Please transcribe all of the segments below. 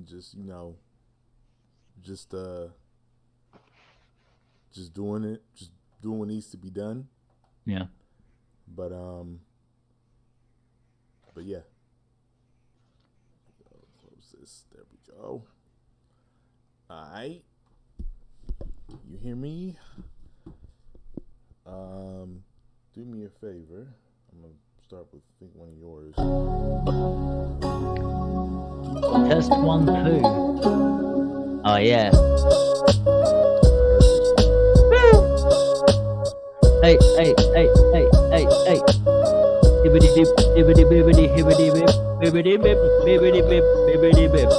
just just doing it, just doing what needs to be done. Yeah. But yeah. Close this. There we go. All right. You hear me? Do me a favor. I'm gonna start with one of yours. Test 1, 2. Oh yeah. Hey, hey, hey, hey, hey, hey. Hibbity dip, hibbity bibbity, hibbity bib, bibbity bib, bibbity bib, bibbity bib.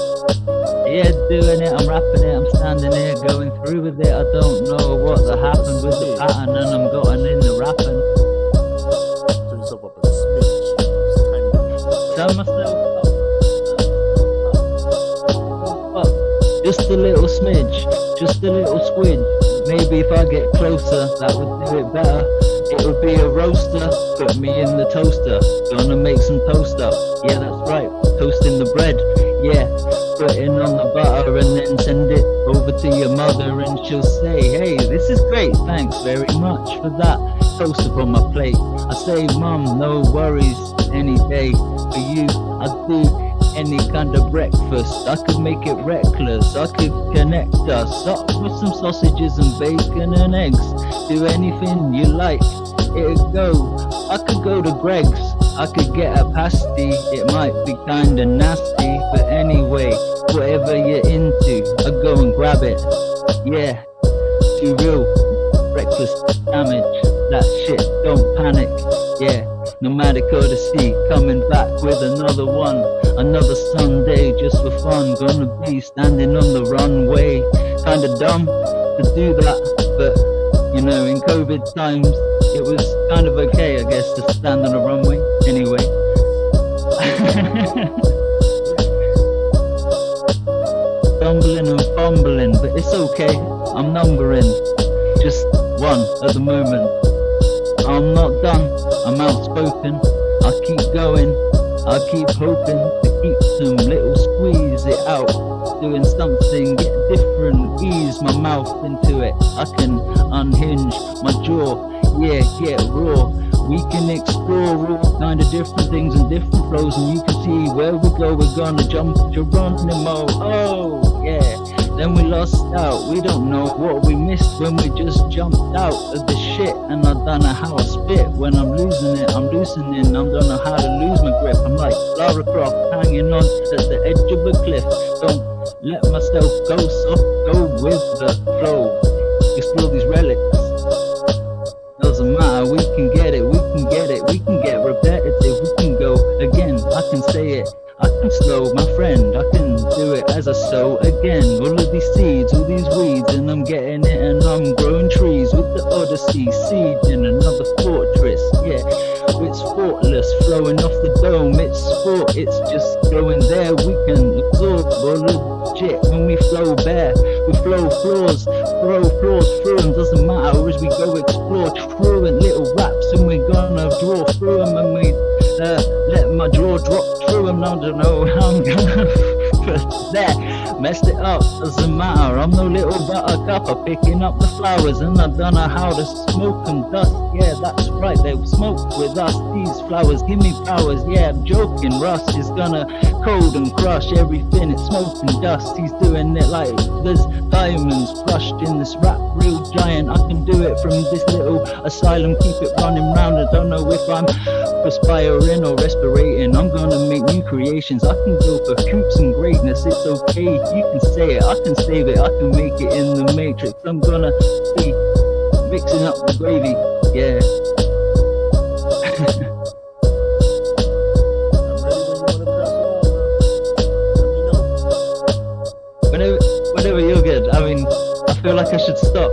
Yeah, doing it, I'm rapping it, I'm standing here, going through with it. I don't know what happened with the pattern, and I'm going in the rapping. Turn yourself up a smidge. Turn myself up. Just a little smidge, just a little squidge. Maybe if I get closer, that would do it better. It would be a roaster, put me in the toaster. Gonna make some toast up, yeah that's right, toasting the bread. Yeah, putting on the butter and then send it over to your mother and she'll say, hey, this is great, thanks very much for that toast upon my plate. I say, mum, no worries, any day for you. I'd do any kind of breakfast, I could make it reckless, I could connect us up with some sausages and bacon and eggs. Do anything you like, it'd go. I could go to Greg's, I could get a pasty, it might be kinda nasty, but anyway, whatever you're into, I go and grab it. Yeah, too real, reckless damage, that shit, don't panic. Yeah, Nomadic Odyssey, coming back with another one. Another Sunday just for fun, gonna be standing on the runway. Kinda dumb to do that, but you know, in COVID times, it was kind of okay, I guess, to stand on a runway. Anyway. Stumbling and fumbling, but it's okay. I'm numbering just one at the moment. I'm not done, I'm outspoken. I keep going, I keep hoping to keep some little squeeze it out. Doing something, get different, ease my mouth into it. I can unhinge my jaw, yeah, get raw. We can explore all kind of different things and different flows, and you can see where we go. We're gonna jump Geronimo, oh yeah. Then we lost out, we don't know what we missed when we just jumped out of the shit. And I don't know how I spit when I'm losing it, I'm loosening, I don't know how to lose my grip. I'm like Lara Croft hanging on at the edge of a cliff. Don't let myself go soft, go with the flow. Explore these relics. Doesn't matter, we can get it, we can get it, we can get repetitive, we can go again, I can say it, I can slow, my friend, I can do it as I sow again. All of these seeds, all these weeds, and I'm getting it and I'm growing trees with the Odyssey, siege in another fortress, yeah. It's fortless, flowing off the dome, it's sport, it's just going there, we can absorb all legit when we flow bare. We flow floors, throw floors through them, doesn't matter as we go explore truant little raps, and we're gonna draw through them, and we let my jaw drop through them. I don't know how I'm gonna put that, messed it up, doesn't matter, I'm no little buttercup, I'm picking up the flowers, and I don't know how to smoke them dust, yeah that's right, they smoke with us, these flowers give me powers, yeah I'm joking, Russ is gonna cold and crush everything, it's smoke and dust, he's doing it like there's diamonds crushed in this rap, real giant, I can do it from this little asylum, keep it running round, I don't know if I'm perspiring or respirating, I'm gonna make new creations, I can go for coops and greatness, it's okay, you can say it, I can save it, I can make it in the matrix, I'm gonna be mixing up the gravy, yeah. Whenever you're good, I mean, I feel like I should stop.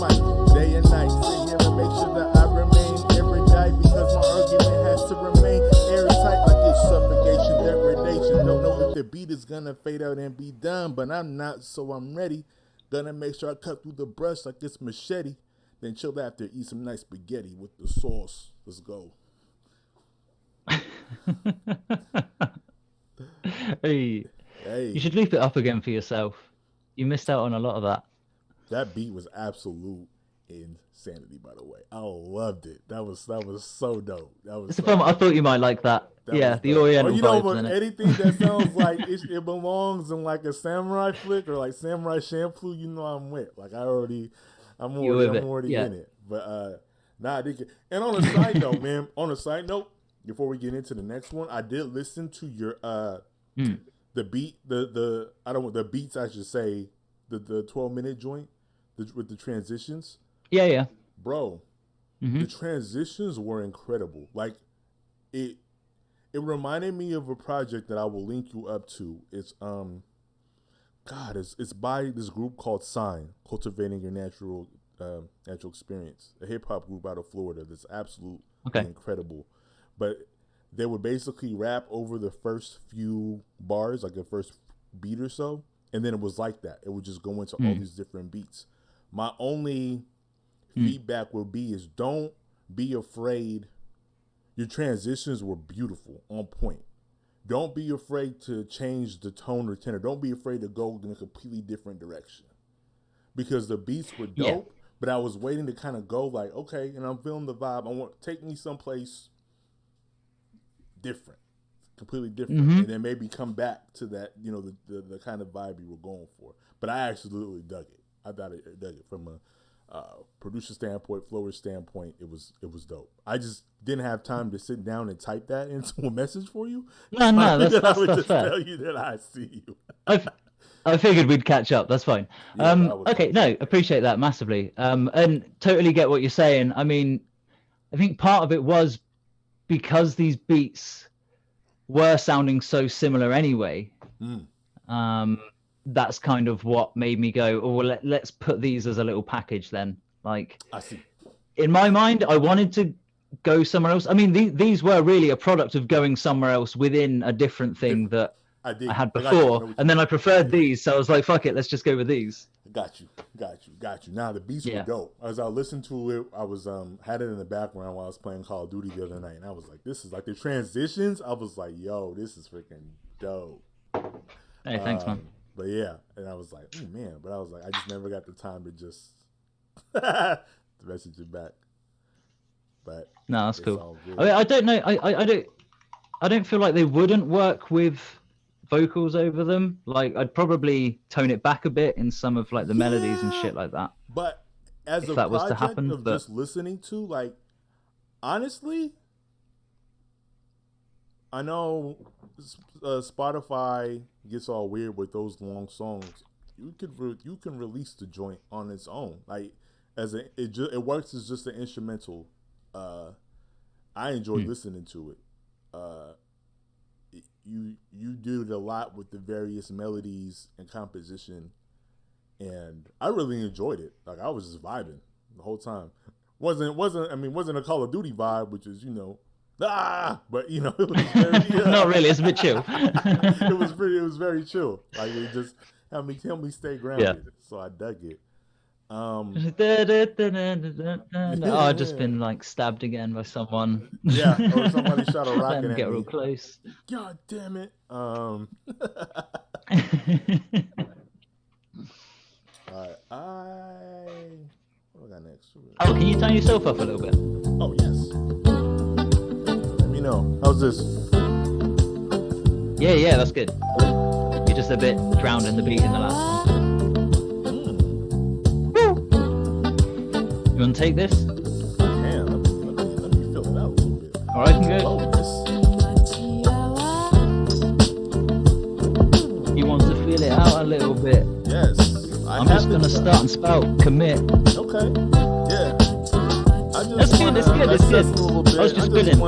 mic, day and night. Sit here and make sure that I remain erudite, because my argument has to remain airtight, like it's suffocation, degradation. Don't know if the beat is gonna fade out and be done, but I'm not, so I'm ready. Gonna make sure I cut through the brush like it's machete. Then chill after, eat some nice spaghetti with the sauce. Let's go. Hey, you should loop it up again for yourself. You missed out on a lot of that. That beat was absolute insanity, by the way. I loved it. That was so dope. That was. I thought you might like that. Yeah, the Oriental vibes. But anything that sounds like it belongs in like a samurai flick or like samurai shampoo, you know I'm with. Like I'm already in it. But I think. And on a side note, man. On a side note, before we get into the next one, I did listen to your the beat the beats, I should say, the 12-minute joint with the transitions. Yeah. Bro, the transitions were incredible. Like it reminded me of a project that I will link you up to. It's it's by this group called Sign, Cultivating Your Natural Experience, a hip hop group out of Florida that's absolutely incredible. But they would basically rap over the first few bars, like the first beat or so, and then it was like that. It would just go into all these different beats. My only feedback would be is don't be afraid. Your transitions were beautiful, on point. Don't be afraid to change the tone or tenor. Don't be afraid to go in a completely different direction. Because the beats were dope, but I was waiting to kind of go like, okay, and I'm feeling the vibe. I want to take me someplace different, completely different, and then maybe come back to that, the kind of vibe you were going for. But I absolutely dug it. I thought I dug it from a producer standpoint, flower standpoint. It was dope. I just didn't have time to sit down and type that into a message for you. No, that's I would just fair. tell you that I see you. I figured we'd catch up. That's fine. Okay, no, appreciate that massively. And totally get what you're saying. I mean, I think part of it was because these beats were sounding so similar anyway. That's kind of what made me go, oh, well, let's put these as a little package then. Like, I see. In my mind, I wanted to go somewhere else. I mean, these were really a product of going somewhere else within a different thing that I had before, and then I preferred these, so I was like, fuck it, let's just go with these. Got you. Now the beats were dope. As I listened to it, I was had it in the background while I was playing Call of Duty the other night, and I was like, this is like the transitions. I was like, yo, this is freaking dope. Hey, thanks, man. But yeah, and I was like, oh man, but I was like, I just never got the time to just to message it back. But no, that's cool. I mean, I don't know. I don't feel like they wouldn't work with vocals over them. Like, I'd probably tone it back a bit in some of like the melodies and shit like that. But as if a that project was to happen, just listening to, like, honestly, I know Spotify gets all weird with those long songs. You can release the joint on its own, like it works as just an instrumental. I enjoyed listening to it. You did a lot with the various melodies and composition, and I really enjoyed it. Like, I was just vibing the whole time. Wasn't a Call of Duty vibe, which is, but it was very, not really. It's a bit chill. It was very chill. Like, it just helped me stay grounded. Yeah. So I dug it. I've just been like stabbed again by someone. Yeah, or somebody shot a rocket at me. Get real close. God damn it. All right, what do I got next? Oh, can you turn yourself up a little bit? Oh, yes. Let me know. How's this? Yeah, that's good. You're just a bit drowned in the beat in the last one. You want to take this? I can. Let me fill it out a little bit. All right, I can go. You want to feel it out a little bit? Yes. I'm just going to start and spell commit. Okay. Yeah. That's good. I was just feeling.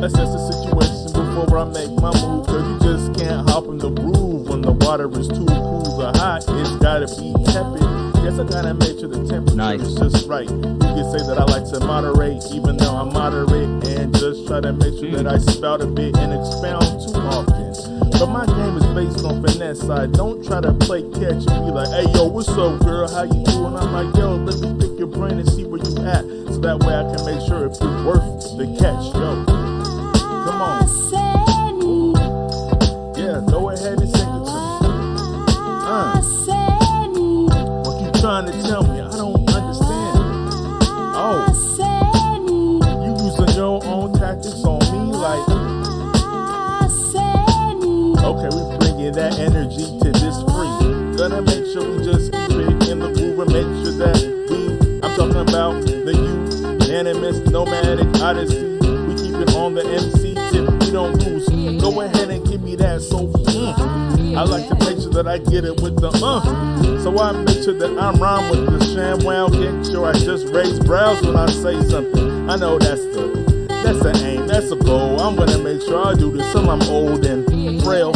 Assess the situation before I make my move, cause you just can't hop in the groove when the water is too cool or hot. It's gotta be tepid. Yes, I gotta make sure the temperature is just right. You can say that I like to moderate, even though I'm moderate, and just try to make sure that I spout a bit and expound too often. But my game is based on finesse. I don't try to play catch and be like, hey, yo, what's up, girl? How you doing? I'm like, yo, let me pick your brain and see where you at. So that way I can make sure if you're worth the catch. Yo, come on. Yeah, go ahead and sing it to me. What you trying to tell me? I don't understand. Oh, you using your own tactics on me like... Okay, we bringing that energy to this free. Gonna make sure we just keep it in the groove and make sure that I'm talking about the unanimous Nomadic Odyssey. We keep it on the MC tip, we don't lose. Go ahead and give me that soul. I like to make sure that I get it with the So I make sure that I'm rhyme with the ShamWow. Get sure I just raise brows when I say something. I know that's the aim, that's the goal. I'm gonna make sure I do this till I'm old and frail.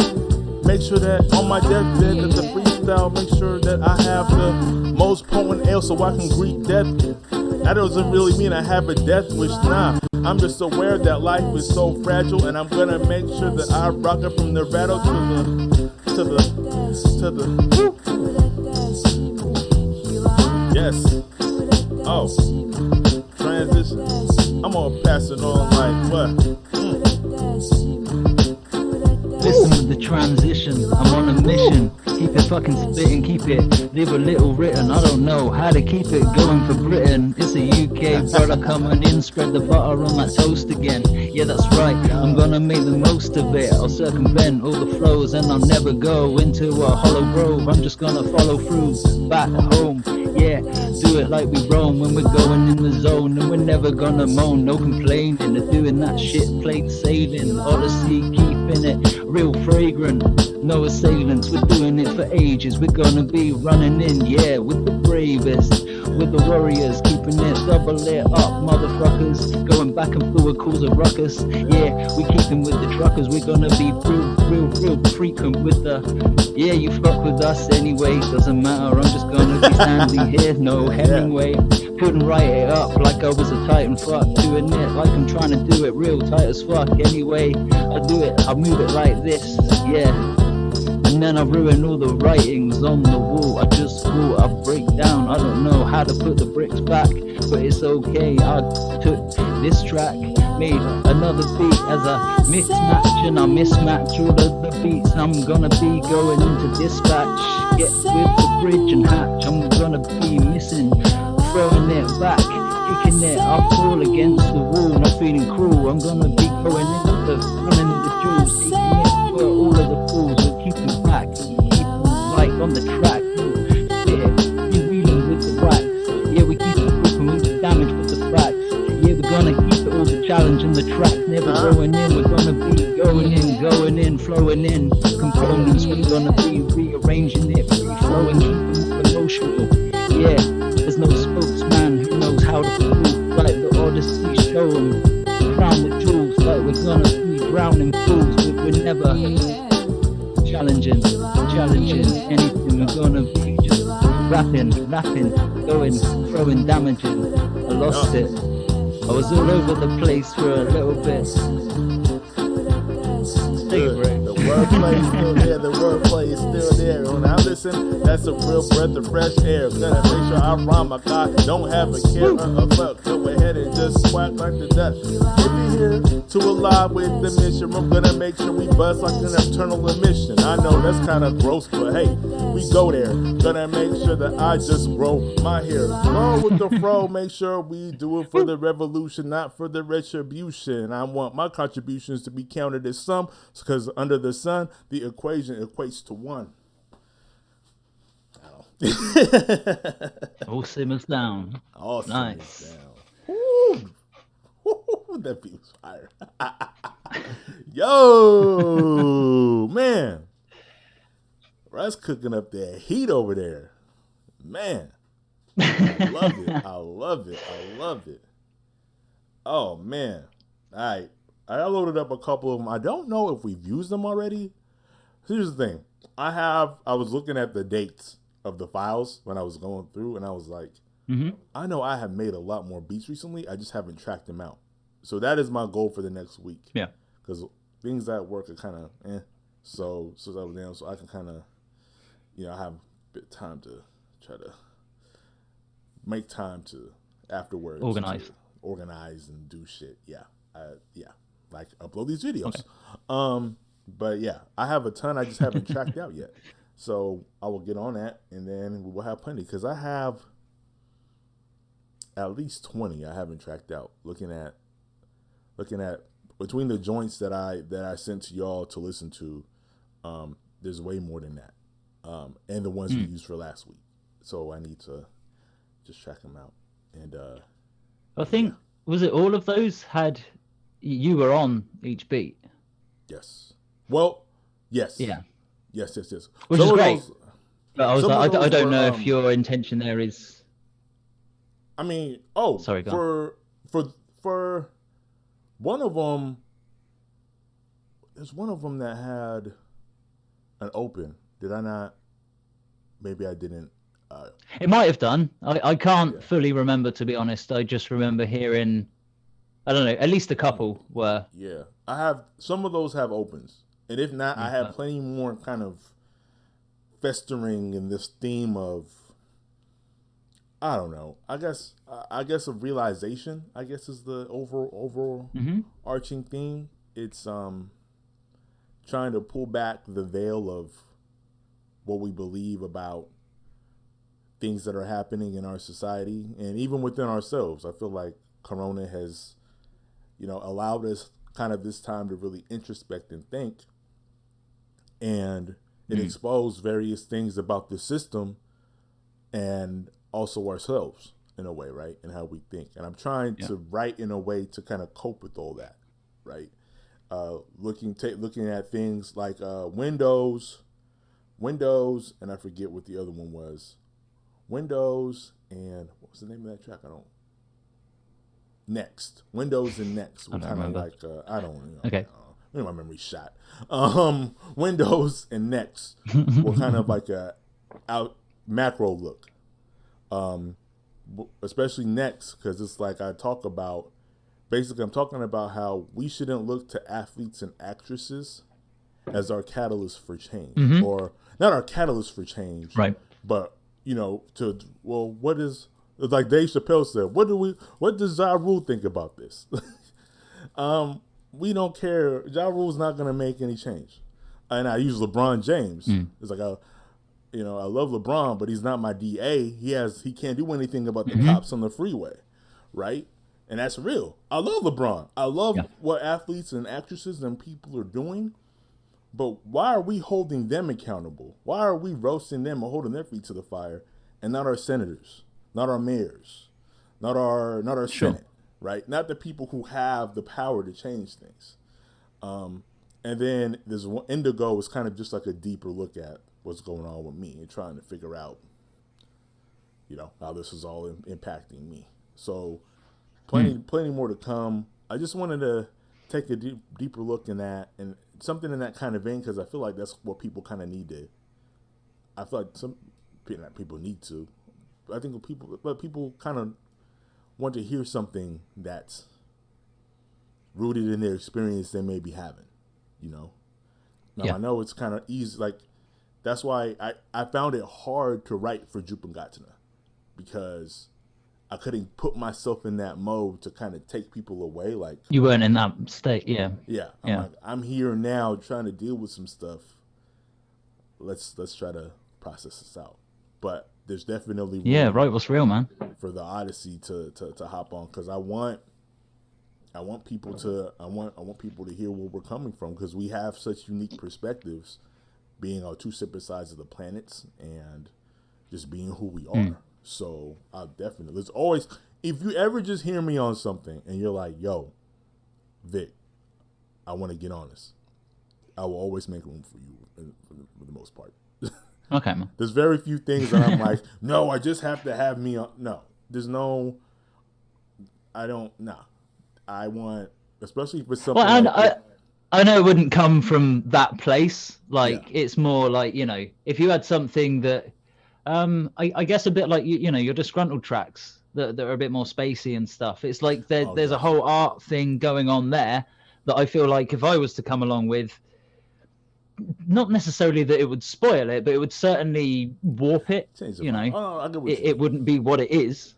Make sure that on my deathbed that the freestyle, make sure that I have the most potent ale so I can greet death. That doesn't really mean I have a death wish, nah. I'm just aware that life is so fragile, and I'm gonna make sure that I rock it from the rattle to the yes. Oh, transition. I'm gonna pass it on like what? Listen with the transition, I'm on a mission. Keep it fucking spitting, keep it, leave a little written. I don't know how to keep it going for Britain. It's a UK brother coming in, spread the butter on that toast again. Yeah, that's right, I'm gonna make the most of it. I'll circumvent all the flows and I'll never go into a hollow grove. I'm just gonna follow through, back home. Yeah, do it like we roam when we're going in the zone, and we're never gonna moan, no complaining. They're doing that shit, plain sailing, Odyssey, keeping it real fragrant. No assailants, we're doing it for ages. We're gonna be running in, yeah, with the bravest, with the warriors, keeping it double lit up, motherfuckers. Going back and forward cause a ruckus. Yeah, we keeping with the truckers. We're gonna be real frequent with the, yeah, you fuck with us anyway, doesn't matter. I'm just gonna be standing here, no Hemingway. Couldn't write it up like I was a titan, fuck. Doing it like I'm trying to do it real tight as fuck. Anyway, I do it, I move it like this, yeah. And then I ruin all the writings on the wall. I just thought I'd break down. I don't know how to put the bricks back, but it's okay. I took this track, made another beat as a mix match, and I mismatch all of the beats. I'm gonna be going into dispatch. Get with the bridge and hatch. I'm gonna be missing, throwing it back, kicking it up all against the wall. Not feeling cruel. I'm gonna be going into the running the jewels, taking it for all of the fools. Keeping back, keeping right on the track. Yeah, be reeling with the wax. Yeah, we keep it quick and move the damage with the facts. Yeah, we're gonna keep it all the challenge and the track never going in. We're gonna be going in, flowing in. Components, we're gonna be rearranging it, free flowing, keeping it emotional. Yeah, there's no spokesman who knows how to prove, like the Odyssey show 'em. Crown with jewels, like we're gonna be drowning fools. We're never challenging anything. We're gonna be just rapping, going, throwing, damaging. I lost it. I was all over the place for a little bit. The wordplay is still there. The wordplay is still there. When I listen, that's a real breath of fresh air. Gonna make sure I rhyme my God. Don't have a care or a fuck. Go ahead and just quack like the duck. If you're here to align with the mission, I'm gonna make sure we buzz like an eternal emission. I know that's kind of gross, but hey, we go there. Gonna make sure that I just grow my hair. Roll with the fro. Make sure we do it for the revolution, not for the retribution. I want my contributions to be counted as some, because under the sun, the equation equates to one. All simmers down. All nice. Simmers down. Woo. Woo, that beat was fire. Yo, man. Russ cooking up that heat over there. Man. I love it. I love it. I love it. Oh, man. All right. I loaded up a couple of them. I don't know if we've used them already. Here's the thing. I was looking at the dates of the files when I was going through, and I was like, I know I have made a lot more beats recently. I just haven't tracked them out. So that is my goal for the next week. Yeah. Because things at work are kind of so that was down. So I can kind of, I have a bit of time to try to make time to afterwards organize and do shit. Yeah. Like upload these videos. Okay. But yeah, I have a ton I just haven't tracked out yet. So I will get on that, and then we will have plenty, because I have at least 20 I haven't tracked out. Looking at between the joints that I sent to y'all to listen to, there's way more than that, and the ones we used for last week. So I need to just track them out. And I think was it all of those had you were on each beat? Yes. Well, yes. Yeah. Yes. Which is great. But I was like, I don't know if your intention there is. I mean, sorry, go on. For one of them, there's one of them that had an open. Did I not? Maybe I didn't. It might have done. I can't fully remember, to be honest. I just remember hearing, I don't know, at least a couple were. Yeah, I have some of those have opens, and if not, I have plenty more kind of festering in this theme of, I don't know. I guess of realization, I guess, is the overall arching theme. It's trying to pull back the veil of what we believe about things that are happening in our society and even within ourselves. I feel like Corona has, allowed us kind of this time to really introspect and think, and it exposed various things about the system and also ourselves in a way, right? And how we think. And I'm trying to write in a way to kind of cope with all that, right? Looking at things like Windows, and I forget what the other one was. Windows and what was the name of that track? Next. Windows and Next. I don't remember. Like I don't know. Okay. My memory's shot. Windows and Next were kind of like a macro look. Especially Next, because it's like I'm talking about how we shouldn't look to athletes and actresses as our catalyst for change, or not our catalyst for change, right? But what is, like Dave Chappelle said, what does Ja Rule think about this? We don't care. Ja Rule's not going to make any change. And I use LeBron James. It's like, I love LeBron, but he's not my DA. He can't do anything about the cops on the freeway, right? And that's real. I love LeBron. I love what athletes and actresses and people are doing. But why are we holding them accountable? Why are we roasting them or holding their feet to the fire, and not our senators, not our mayors, not our Senate, right? Not the people who have the power to change things. And then there's one, Indigo is kind of just like a deeper look at what's going on with me and trying to figure out, how this is all impacting me. So plenty more to come. I just wanted to take a deeper look in that, and something in that kind of vein, because I feel like that's what people kind of need to. I feel like some people need to. I think people kind of want to hear something that's rooted in their experience they may be having. Now I know it's kind of easy. Like that's why I found it hard to write for Jupangatana, because I couldn't put myself in that mode to kind of take people away. Like you weren't in that state, yeah. I'm here now trying to deal with some stuff. Let's try to process this out. But there's definitely what's real, man, for the Odyssey to hop on, because I want people to hear where we're coming from, because we have such unique perspectives, being on two separate sides of the planets and just being who we are. So I'll definitely, there's always, if you ever just hear me on something and you're like, yo, Vic, I want to get on this, I will always make room for you for the most part. Okay, man. There's very few things that I'm like, no, I just have to have me on. No, there's no, I don't, nah. I want, especially for something I know it wouldn't come from that place. Like, it's more like, if you had something that I guess a bit like you know your disgruntled tracks that are a bit more spacey and stuff. It's like there's a whole art thing going on there that I feel like if I was to come along with, not necessarily that it would spoil it, but it would certainly warp it. You know, it wouldn't be what it is.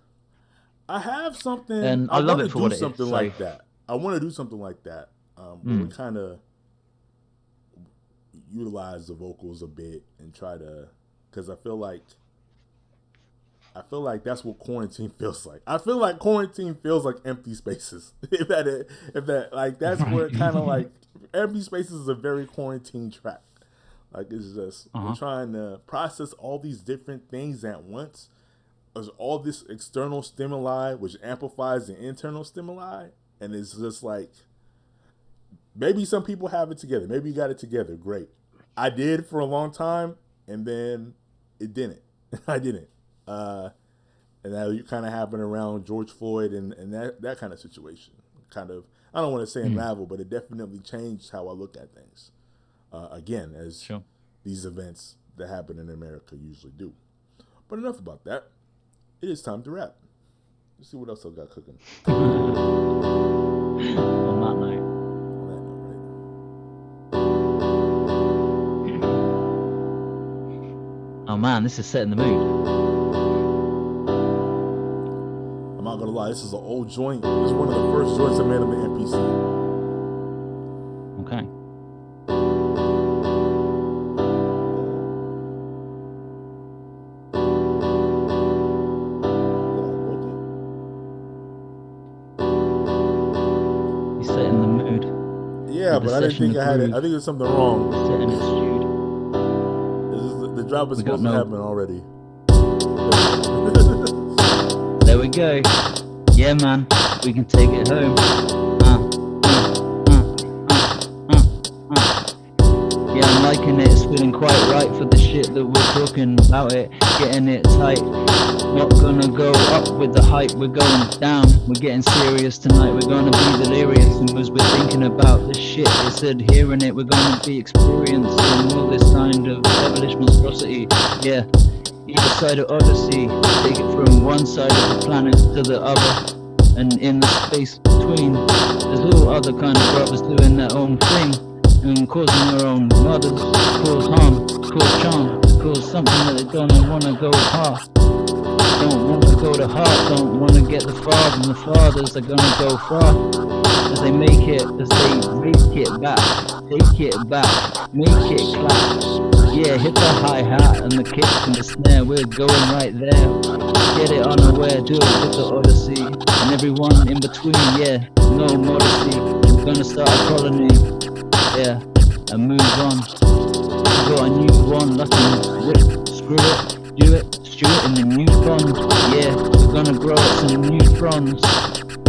I have something, and I love it for what it is. Something like that. I want to do something like that. Where we kind of utilize the vocals a bit and try to, because I feel like that's what quarantine feels like. I feel like quarantine feels like empty spaces. if that like that's where kind of like empty spaces is a very quarantine track. Like it's just we're trying to process all these different things at once. There's all this external stimuli which amplifies the internal stimuli, and it's just like maybe some people have it together. Maybe you got it together. Great. I did for a long time, and then it didn't. I didn't. And that kind of happened around George Floyd and that kind of situation. Kind of, I don't want to say unravel, but it definitely changed how I look at things. Again, as these events that happen in America usually do. But enough about that. It is time to wrap. Let's see what else I got cooking. On that note. Oh man, this is setting the mood. I'm not gonna lie, this is an old joint. This is one of the first joints I made on the MPC. Okay. He's setting the mood. Yeah, but I didn't think I had it. I think there's something wrong. Setting it stewed. The drop is supposed to happen already. There we go. Yeah, man, we can take it home. Yeah, I'm liking it. It's feeling quite right for the shit that we're talking about it. Getting it tight. Not gonna go up with the hype. We're going down. We're getting serious tonight. We're gonna be delirious. And as we're thinking about this shit, it's adhering it. We're gonna be experiencing all this kind of devilish monstrosity. Yeah. Either side of Odyssey, take it from one side of the planet to the other, and in the space between, there's all other kind of brothers doing their own thing, and causing their own mothers, cause harm, cause charm, cause something that they don't wanna go past, don't wanna go to heart, don't wanna get the father, and the fathers are gonna go far, as they make it, as they make it back, take it back, make it clap. Yeah, hit the hi-hat and the kick and the snare, we're going right there. Get it unaware, do it with the Odyssey. And everyone in between, yeah, no modesty. We're gonna start a colony, yeah, and move on. We've got a new one, lucky whip, screw it, do it, stew it in the new pond. Yeah, we're gonna grow it some new fronds.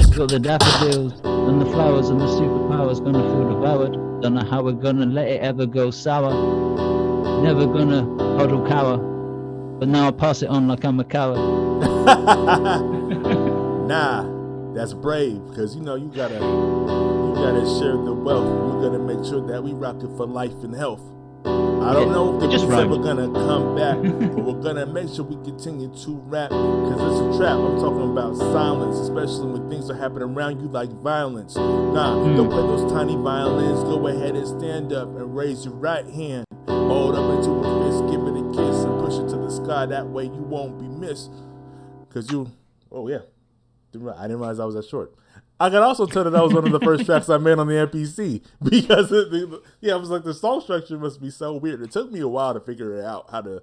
We've got the daffodils and the flowers and the superpowers gonna feel devoured. Don't know how we're gonna let it ever go sour. Never gonna huddle cower, but now I pass it on like I'm a coward. Nah, that's brave, because you know you gotta share the wealth. We're gonna make sure that we rock it for life and health. I don't know if the beat's ever gonna come back, but we're gonna make sure we continue to rap, because it's a trap. I'm talking about silence, especially when things are happening around you like violence. Nah, don't play those tiny violins. Go ahead and stand up and raise your right hand. Hold up into a fist, give it a kiss, and push it to the sky. That way you won't be missed. Because oh yeah, I didn't realize I was that short. I can also tell that was one of the first tracks I made on the MPC, because I was like, the song structure must be so weird. It took me a while to figure out how to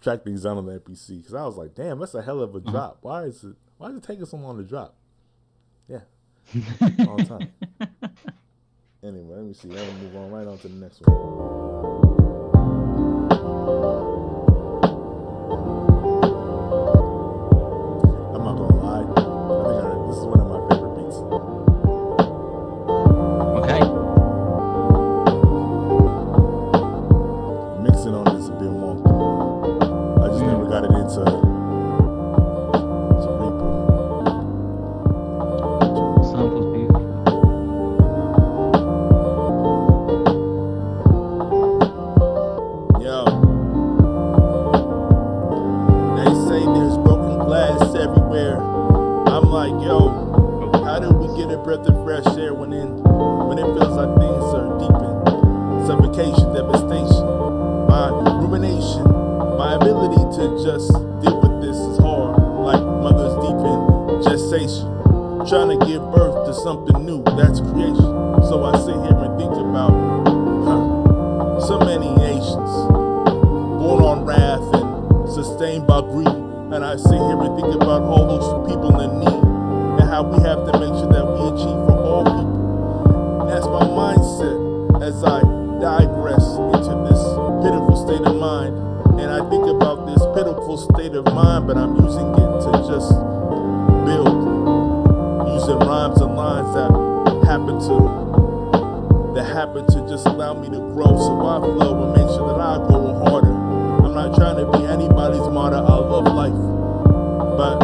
track things down on the MPC, because I was like, damn, that's a hell of a drop. Why is it taking so long to drop? Yeah, all the time. Anyway, let me see. I'm gonna move on right on to the next one. I'm not gonna lie. I think this is one of my favorite beats. Okay. Mixing on it is a bit wonky. I just never got it into Reaper. Samples beautiful. like, yo, how do we get a breath of fresh air when it feels like things are deep in suffocation, devastation? My rumination, my ability to just deal with this is hard, like mothers deep in gestation, trying to give birth to something new, that's creation. So I sit here and think about so many nations born on wrath and sustained by greed, and I sit here and think about all those people in need and how we have to make sure that we achieve for all people. And that's my mindset as I digress into this pitiful state of mind. And I think about this pitiful state of mind, but I'm using it to just build, using rhymes and lines that happen to just allow me to grow. So I flow and make sure that I go harder. I'm not trying to be anybody's martyr. I love life, but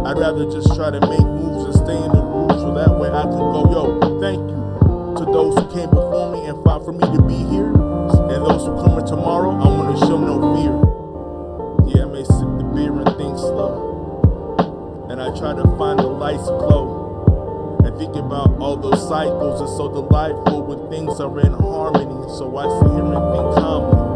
I'd rather just try to make moves and stay in the groove, so that way I can go, yo, thank you to those who came before me and fought for me to be here, and those who come tomorrow, I want to show no fear. Yeah, I may sip the beer and think slow, and I try to find the light's glow, and think about all those cycles. It's so delightful when things are in harmony. So I sit here and think calmly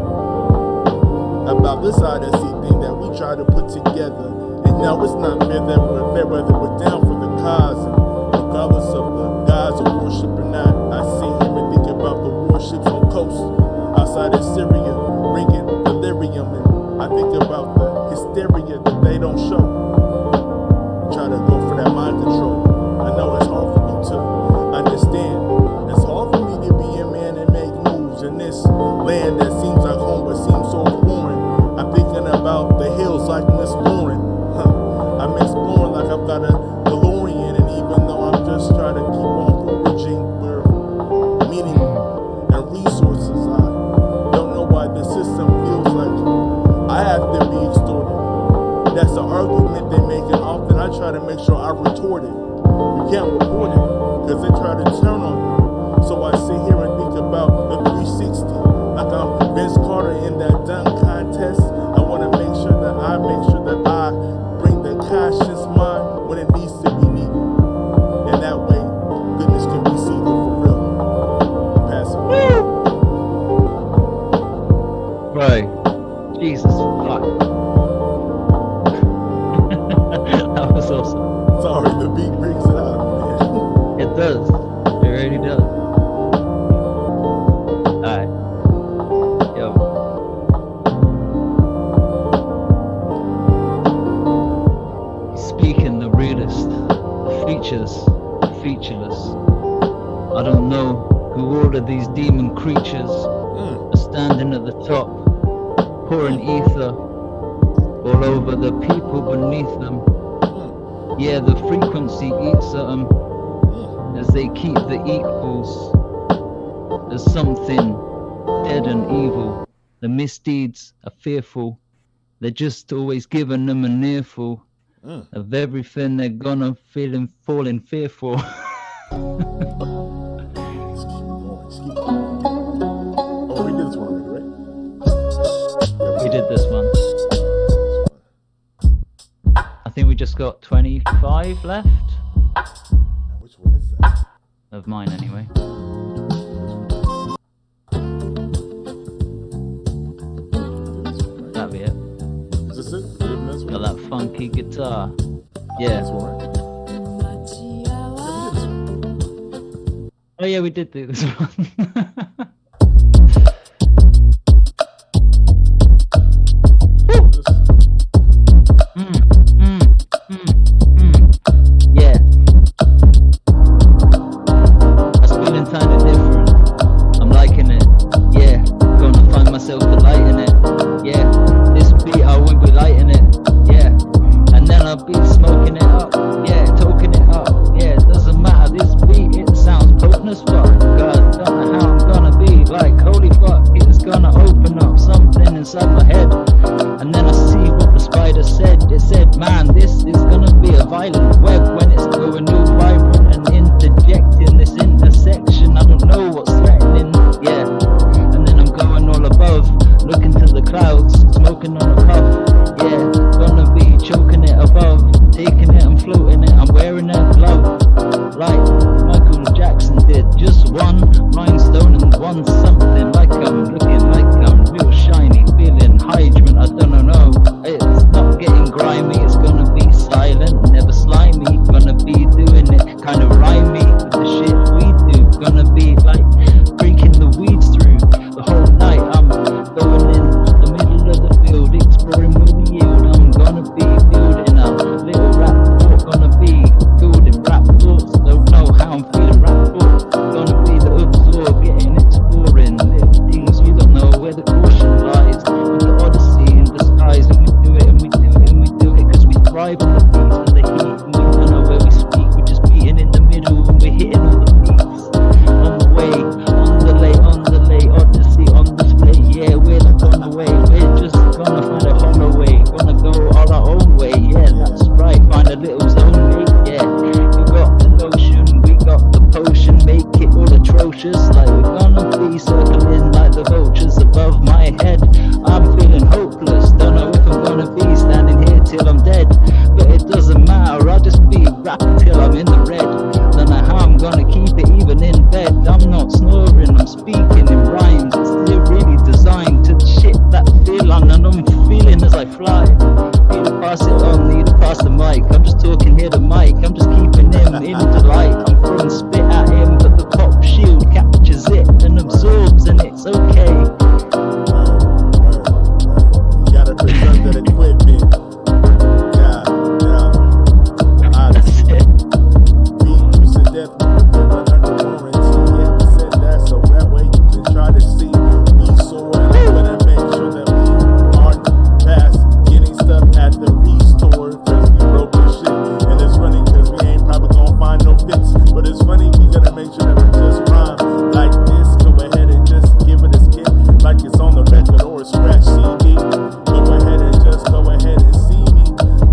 about this Odyssey thing that we try to put together. And now it's not fair that we're down for the cause, and regardless of the gods of worship or not, I sit here and think about the warships on coast outside of Syria, bringing delirium, and I think about the hysteria that they don't show. Try to go for that mind control. I know it's hard for you to understand. It's hard for me to be a man and make moves in this land that seems like home but seems so foreign. I'm thinking about the hills like I'm exploring. I'm exploring like I've got a DeLorean, and even though I'm just trying to keep on foraging for meaning and resources, I don't know why the system feels like I have to be extorted. That's the argument they make, and often I try to make sure I retort it. You can't report it, because they try to turn on you. So I sit here and think about the 360, like I'm Vince Carter in that dunk contest. I want to make sure that I bring the conscious mind when it needs to be needed. And that way, goodness can be seeded for real. Pass it. Right. Jesus fuck. That was awesome. Sorry, the beat brings it out, man. It does. It really does. Alright. Yo. Speaking the realist, the features, the featureless. I don't know who all of these demon creatures are standing at the top, pouring ether all over the people beneath them. Yeah, the frequency eats at them as they keep the equals. There's something dead and evil. The misdeeds are fearful. They're just always giving them an earful of everything they're gonna falling fearful. Let's keep going. Oh, we did this one already, right? Yeah, We did this one. I think we just got 25 left. Which one is that? Of mine, anyway. That'll be it. Is this it? This one? Got that funky guitar. Yeah. This one, right? Oh yeah, we did do this one. Yeah. That's feeling kinda different. I'm liking it. Yeah. Gonna find myself delighting it. Yeah. This beat I won't be lighting it. Yeah. And then I'll be smoking it up. Yeah, talking it up. Yeah, it doesn't matter. This beat, it sounds potent as fuck. God, don't know how I'm wearing a glove like Michael Jackson did. Just one rhinestone and one something, like I'm looking like I'm real shiny, feeling hydrant. I don't know, it's not getting grimy, it's gonna be silent, never slimy, gonna be doing it kind of rhymey with the shit we do, gonna be like breaking the weeds through the whole night. I'm going in the middle of the field, exploring with the yield. I'm gonna be building a little rap fort, gonna be building rap forts. Don't know how I'm feeling, rap fort, gonna be the absorb, getting exploring little things you don't know where the caution lies. With the Odyssey in the skies, and we do it and we do it and we do it, cause we thrive on the beats and the heat, and we don't know where we speak, we're just beating in the middle and we're hitting all the beats. On the way, on the lay, Odyssey on display, yeah, we're not on the way, we're just gonna find a hollow way, gonna go all our own way, yeah, that's right, find a little zone, mate, yeah. You got the notion, we got the potion, make it all atrocious, like we're gonna be circling like the vultures above my head. I'm feeling hopeless, don't know if I'm gonna be standing here till I'm dead, but it doesn't matter, I'll just be rapping till I'm in the red. Don't know how I'm gonna keep it even in bed. I'm not snoring, I'm speaking in rhymes, it's still really designed to shit that feel on, and I'm feeling as I fly. Need to pass it on, need to pass the mic, I'm just talking here to Mike, I'm just keeping him in delight. I'm throwing spit at him, but the pop shield captures it and absorbs, and it's okay. You gotta preserve that equipment. Yeah. The Odyssey. Beat you to death with the equipment under warranty. Yeah, we said that so that way you can try to see. We soar and I'm gonna make sure that we aren't past getting stuff at the restore, cause we broke this shit. And it's funny cause we ain't probably gonna find no fits, but it's funny, we gotta make sure that we just rhyme like this. Go ahead and just give it a skip like it's on the record or a scratch CD. Go ahead and just go ahead and see me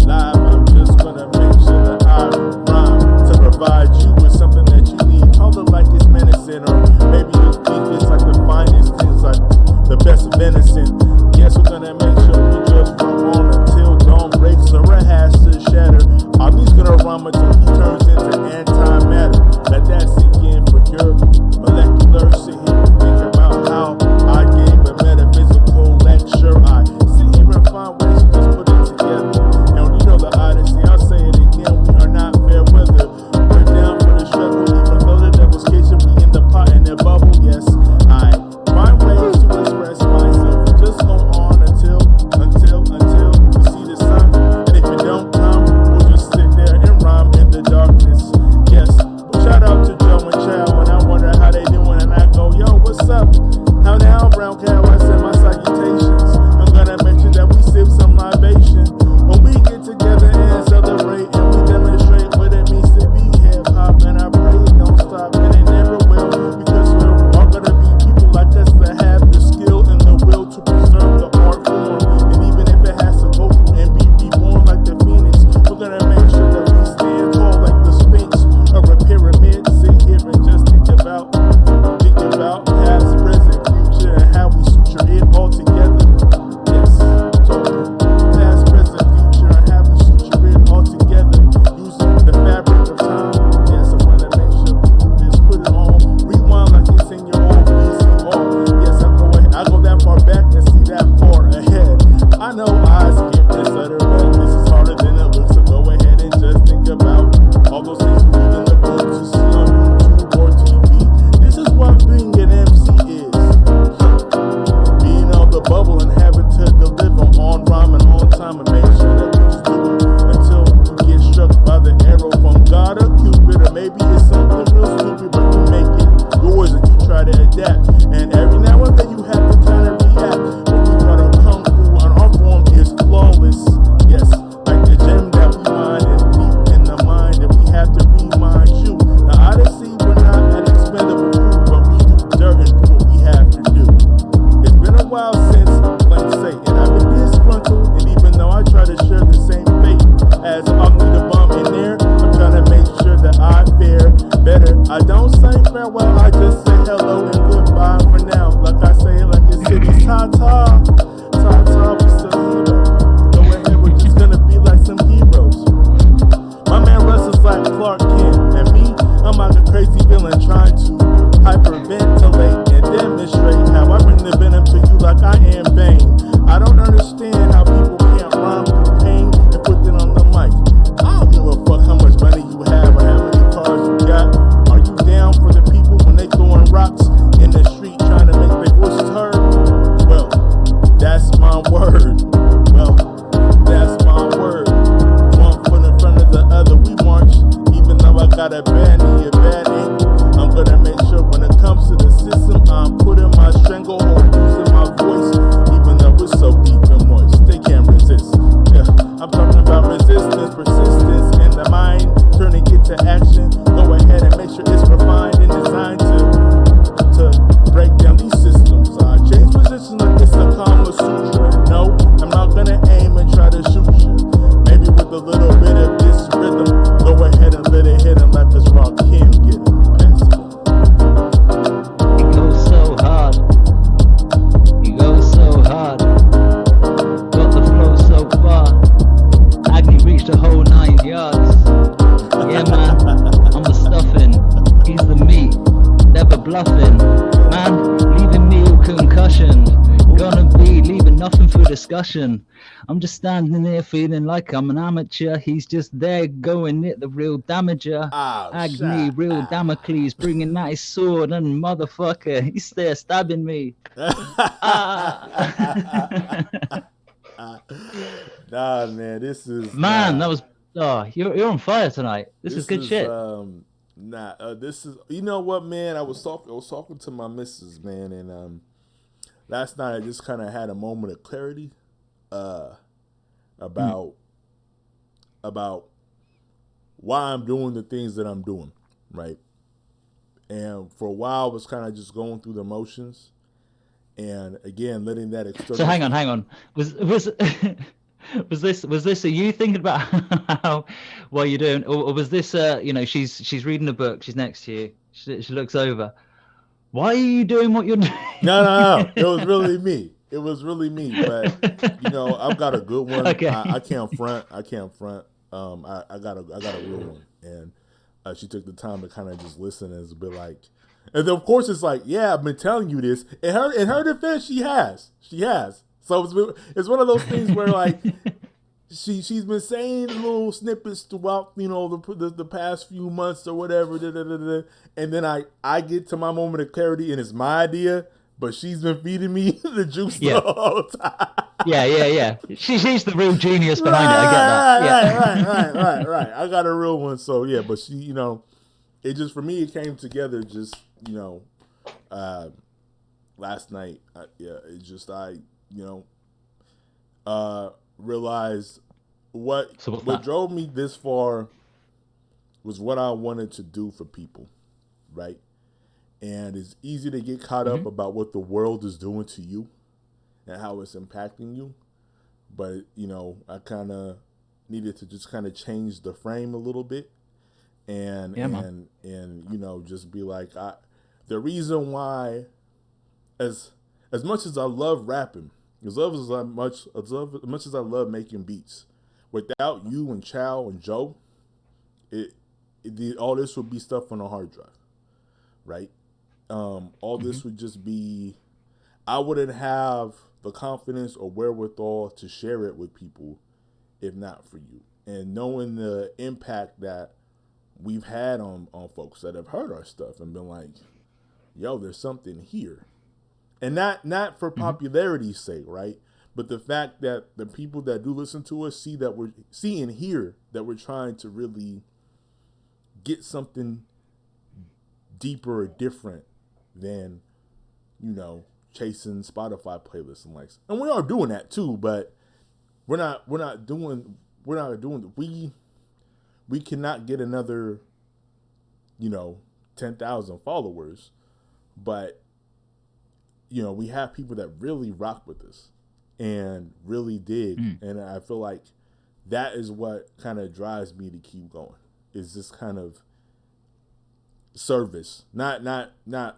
live. I'm just gonna make sure that I rhyme to provide you with something that you need. Call it like it's medicine, or maybe you think it's like the finest things, like the best venison. Yes, we're gonna make sure we just run on until dawn breaks or it has to shatter. Omni's gonna rhyme until he turns into antimatter. Let that sink in for your molecular. Sit here and think about how I gave a metaphysical lecture. I sit here and find ways to just put it together. And you know the Odyssey, I'll say it again, we are not fair weather. We're down for the struggle, even though the devil's kitchen, we in the pot and the bubble. Yes, I find ways to express myself. Just go on until we see the sun. And if it don't come, we'll just sit there and rhyme in the darkness. Yes, but shout out to Joe and Chow, and I wonder how they doing, and I go, yo, what's up? How now, brown cow? I send my salutations. I'm gonna mention that we sip some libation when we get together and celebrate, and we demonstrate what it means to be hip hop. And I pray it don't stop, and it never will, because we're all gonna be people like us that have the skill and the will to preserve the art form. And even if it has to go through and be reborn like the phoenix, we're gonna make sure that we stand tall like the Sphinx or a pyramid. Sit here and just think about past, present, future, and how we suture it all together. Yes, totally. Past, present, future, and how we suture it all together using the fabric of time. Yes, I wanna make sure we do this, put it on rewind like it's in your old VCR. Yes, I go that far back and see that far ahead. I know I skip this letter, but this is harder than it looks. So go ahead and just think about all those things you read in the book to see on YouTube or TV. This is what being an MC is. Being on the bubble and having to deliver on rhyme and on time, and make sure that we just do it until you get struck by the arrow from God or Cupid, or maybe it's something real stupid, but you make it yours and you try to adapt. And every now and then you have to kind of react, but we try to come through, and our form is flawless. Yes, like the gem that we mine is deep in the mind, and we have to remind you. The Odyssey, we're not an expendable crew, but we do dirt and do what we have to do. It's been a while since Blank Say, and I've been disgruntled, and even though I try to share the same fate as Ugly the Bum in there, I'm trying to make sure that I fare better. I don't say farewell, I just say hello and goodbye for now. Like I say it like it's city's ta-ta. Ta-ta, we still hero. Go ahead, we're just gonna be like some heroes. My man Russ is like got a bad knee, a bad ankle. I'm gonna make sure when it comes to the system, I'm putting my stranglehold, using my voice, even though it's so deep and moist. They can't resist. Yeah, I'm talking about resistance, persistence in the mind, turning it to action. Go ahead and make sure it's refined and designed to break down these systems. Change position like it's a Kama Sutra. No, I'm not gonna aim and try to shoot you. Maybe with a little bit of this rhythm, go ahead and let it hit and let this rock him get it. He goes so hard. He goes so hard. Got the flow so far. Agni reached a whole 9 yards. Yeah, man, I'm the stuffing. He's the meat. Never bluffing. Man, leaving me all concussion. Gonna be leaving nothing for discussion. I'm just standing there feeling like I'm an amateur. He's just there going it, the real damager. Agni, real Damocles, bringing out his sword, and motherfucker, he's there stabbing me. Nah, man, this is that was you're on fire tonight. This is good shit. This is, you know what, man? I was talking to my missus, man, and last night I just kind of had a moment of clarity about why I'm doing the things that I'm doing, right? And for a while, I was kind of just going through the motions, and again, letting that external. So hang on. Was this a you thinking about how what you're doing, or was this she's reading a book, she's next to you, she looks over. Why are you doing what you're doing? No. It was really me. But I've got a good one. Okay. I can't front. I got a real one, and she took the time to kind of just listen and it's a bit like, and then of course it's like, yeah, I've been telling you this. In her defense, she has. So it's one of those things where like she's been saying little snippets throughout the past few months or whatever, and then I get to my moment of clarity and it's my idea, but she's been feeding me the juice the whole time. Yeah. She's the real genius behind it. I get that. Right. I got a real one. So yeah, but she, it just, for me, it came together just, last night. Realized what drove me this far was what I wanted to do for people, right? And it's easy to get caught up about what the world is doing to you and how it's impacting you. But, I kind of needed to just kind of change the frame a little bit and just be like, the reason why, as much as I love rapping, as much as I love making beats, without you and Chow and Joe, all this would be stuff on a hard drive, right? All this would just be, I wouldn't have the confidence or wherewithal to share it with people if not for you. And knowing the impact that we've had on folks that have heard our stuff and been like, yo, there's something here. And not for popularity's sake, right? But the fact that the people that do listen to us see and hear that we're trying to really get something deeper or different than, chasing Spotify playlists and likes. And we are doing that too, but we cannot get another, 10,000 followers, but we have people that really rock with us and really dig. And I feel like that is what kind of drives me to keep going, is this kind of service, not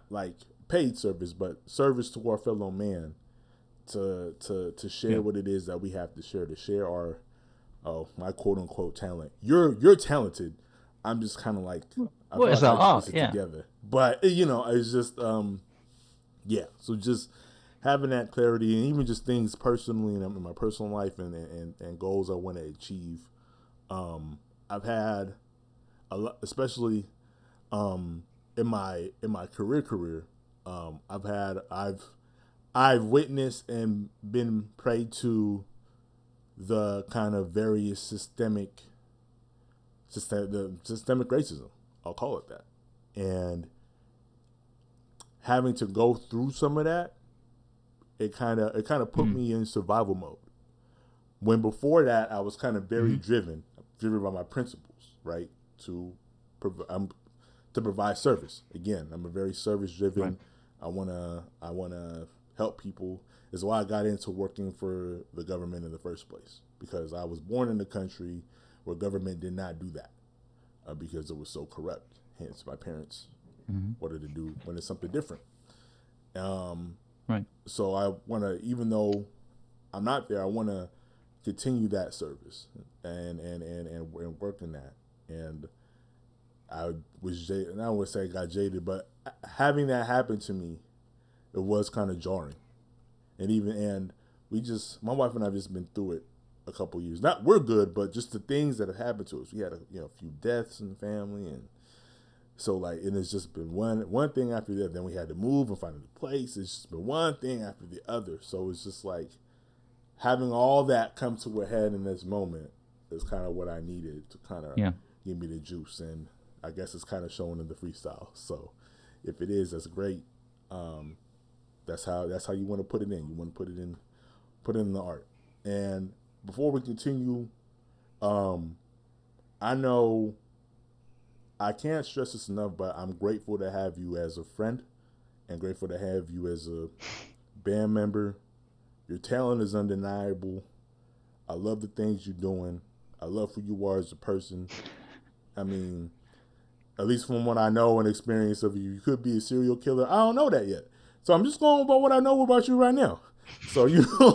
like paid service, but service to our fellow man, to share what it is that we have to share our, my quote unquote talent. You're talented. I'm just kind of like, I feel like I piece it together. But it's just so just having that clarity, and even just things personally in my personal life and goals I want to achieve. I've had a lot, especially in my career. I've witnessed and been prey to the kind of various systemic racism I'll call it that. And having to go through some of that, it kind of put me in survival mode. When before that, I was kind of very driven by my principles, right? To provide service. Again, I'm a very service driven. Right. I wanna help people. Is why I got into working for the government in the first place, because I was born in a country where government did not do that because it was so corrupt. Hence, my parents wanted something different. Right. So I want to, even though I'm not there, I want to continue that service and work in that. And I was jaded, and I would say I got jaded, but having that happen to me, it was kind of jarring. And my wife and I have just been through it a couple years. Not we're good, but just the things that have happened to us. We had a few deaths in the family, and so and it's just been one thing after the other. Then we had to move and find a new place. It's just been one thing after the other. So it's just like having all that come to a head in this moment is kind of what I needed to kind of give me the juice. And I guess it's kind of showing in the freestyle. So if it is, that's great. That's how you want to put it in. You want to put it in the art. And before we continue, I know I can't stress this enough, but I'm grateful to have you as a friend and grateful to have you as a band member. Your talent is undeniable. I love the things you're doing. I love who you are as a person. I mean, at least from what I know and experience of you, you could be a serial killer. I don't know that yet. So I'm just going about what I know about you right now. So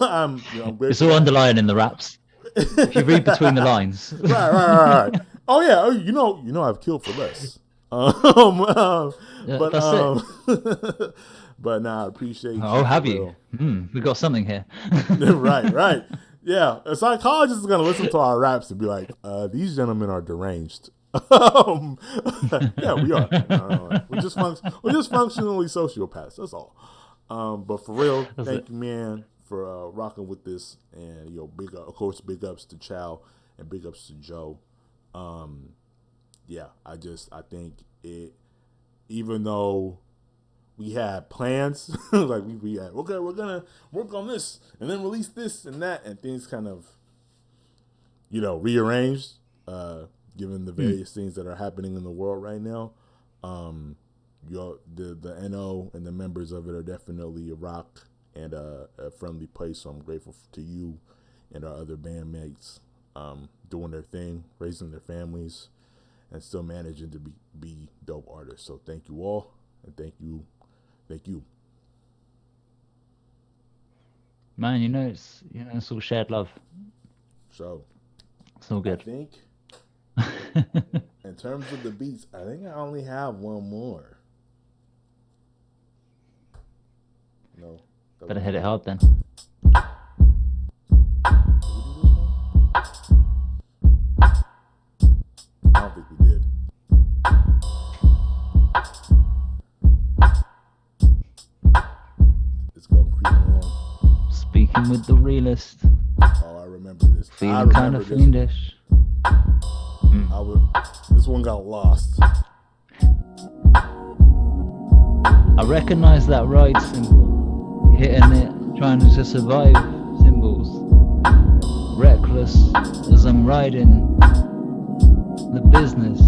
I'm grateful. It's all underlying in the raps. If you read between the lines. Right. Oh yeah. Oh, you know I've killed for less. That's it. But I appreciate you. Oh, have you? We got something here. Right. Yeah, a psychologist is gonna listen to our raps and be like, "These gentlemen are deranged." Yeah, we are. We're just functionally sociopaths. That's all. But for real, thank you, man, for rocking with this. And of course, big ups to Chow and big ups to Joe. Yeah, I think it. Even though we had plans, like we had, okay, we're gonna work on this and then release this and that, and things kind of, rearranged. Given the various things that are happening in the world right now, the NO and the members of it are definitely a rock and a friendly place. So I'm grateful to you and our other bandmates doing their thing, raising their families, and still managing to be dope artists. So thank you all, and thank you. Man, it's all shared love. So it's all good. I think. In terms of the beats, I think I only have one more. No. Better hit it hard then. I don't think we did. It's gonna creep along. Speaking with the realist. Oh, I remember this. Feeling kind of fiendish. This one got lost. I recognize that ride symbol, hitting it, trying to survive symbols. Reckless as I'm riding the business,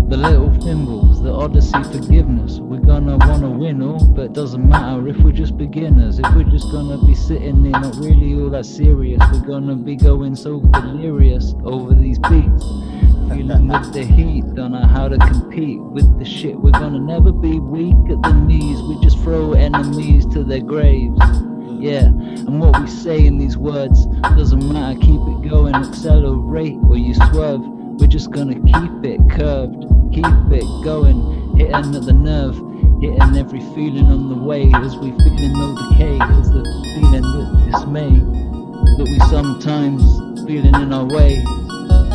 the little thimbles, the Odyssey forgiveness. We're gonna wanna win all, but it doesn't matter if we're just beginners. If we're just gonna be sitting there, not really all that serious. We're gonna be going so delirious over these beats. Feeling with the heat, don't know how to compete with the shit. We're gonna never be weak at the knees. We just throw enemies to their graves. Yeah, and what we say in these words doesn't matter. Keep it going, accelerate or you swerve. We're just gonna keep it curved, keep it going, hitting at the nerve, hitting every feeling on the way. As we feeling no decay, is the feeling that dismay that we sometimes feeling in our way.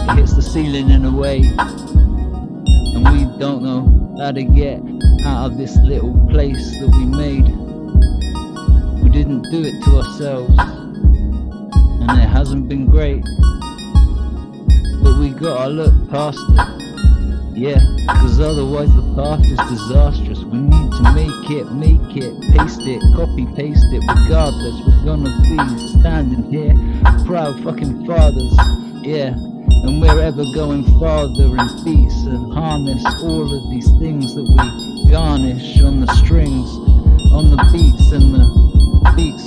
It hits the ceiling in a way, and we don't know how to get out of this little place that we made. We didn't do it to ourselves, and it hasn't been great, but we gotta look past it. Yeah, cause otherwise the path is disastrous. We need to make it, paste it, copy, paste it. Regardless, we're gonna be standing here, proud fucking fathers. Yeah, and we're ever going farther in beats and harness all of these things that we garnish on the strings, on the beats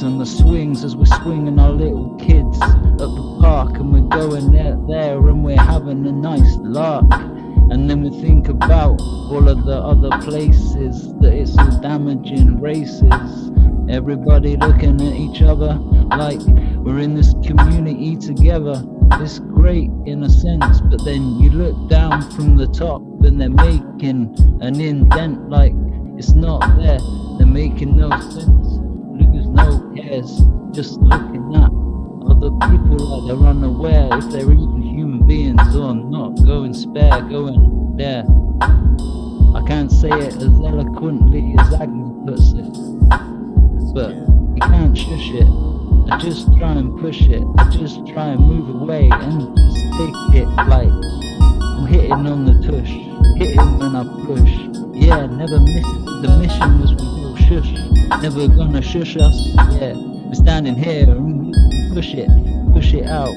and the swings as we're swinging our little kids at the park, and we're going there and we're having a nice lark. And then we think about all of the other places that it's all damaging races. Everybody looking at each other like we're in this community together. It's great in a sense, but then you look down from the top and they're making an indent like it's not there. They're making no sense, lose no cares, just looking at other people like they're unaware if they're even human beings or not. Going spare, going there. I can't say it as eloquently as Agnew puts it, but you can't shush it. I just try and push it. I just try and move away and just take it like I'm hitting on the tush, hitting when I push. Yeah, never miss it. The mission was we go shush, never gonna shush us. Yeah, we're standing here and we push it out,